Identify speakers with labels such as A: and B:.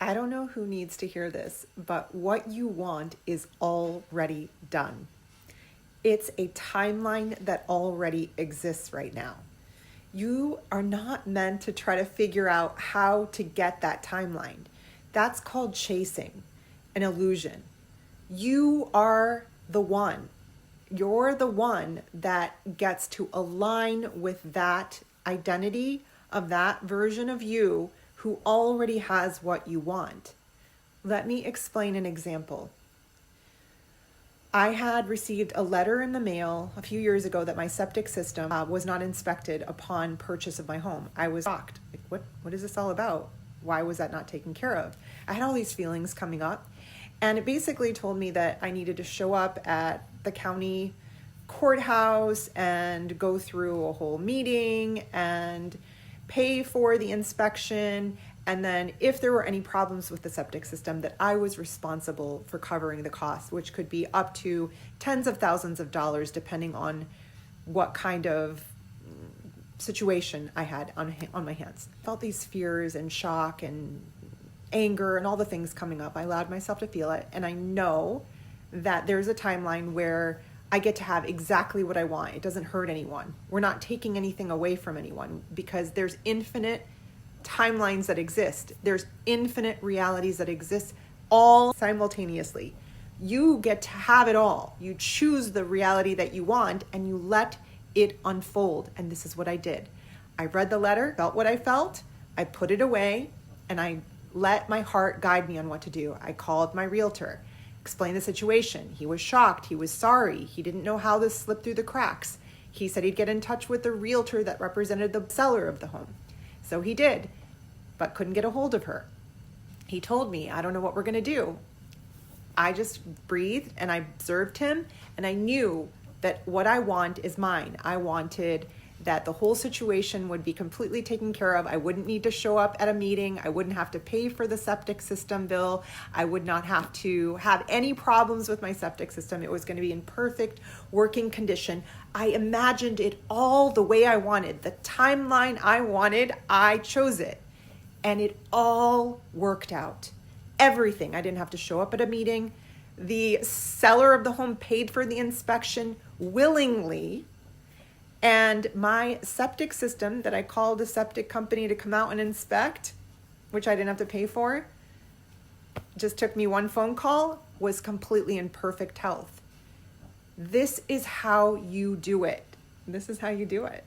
A: I don't know who needs to hear this, but what you want is already done. It's a timeline that already exists right now. You are not meant to try to figure out how to get that timeline. That's called chasing, an illusion. You are the one. You're the one that gets to align with that identity of that version of you who already has what you want. Let me explain an example. I had received a letter in the mail a few years ago that my septic system was not inspected upon purchase of my home. I was shocked. Like, what is this all about? Why was that not taken care of? I had all these feelings coming up, and it basically told me that I needed to show up at the county courthouse and go through a whole meeting and pay for the inspection, and then if there were any problems with the septic system, that I was responsible for covering the cost, which could be up to tens of thousands of dollars depending on what kind of situation I had on my hands. I felt these fears and shock and anger and all the things coming up. I allowed myself to feel it, and I know that there's a timeline where I get to have exactly what I want. It doesn't hurt anyone. We're not taking anything away from anyone because there's infinite timelines that exist. There's infinite realities that exist all simultaneously. You get to have it all. You choose the reality that you want and you let it unfold. And this is what I did. I read the letter, felt what I felt, I put it away, and I let my heart guide me on what to do. I called my realtor, explained the situation. He was shocked. He was sorry. He didn't know how this slipped through the cracks. He said he'd get in touch with the realtor that represented the seller of the home. So he did, but couldn't get a hold of her. He told me, I don't know what we're going to do. I just breathed and I observed him, and I knew that what I want is mine. I wanted that the whole situation would be completely taken care of. I wouldn't need to show up at a meeting. I wouldn't have to pay for the septic system bill. I would not have to have any problems with my septic system. It was going to be in perfect working condition. I imagined it all the way I wanted. The timeline I wanted, I chose it. And it all worked out. Everything. I didn't have to show up at a meeting. The seller of the home paid for the inspection willingly. And my septic system that I called a septic company to come out and inspect, which I didn't have to pay for, just took me one phone call, was completely in perfect health. This is how you do it. This is how you do it.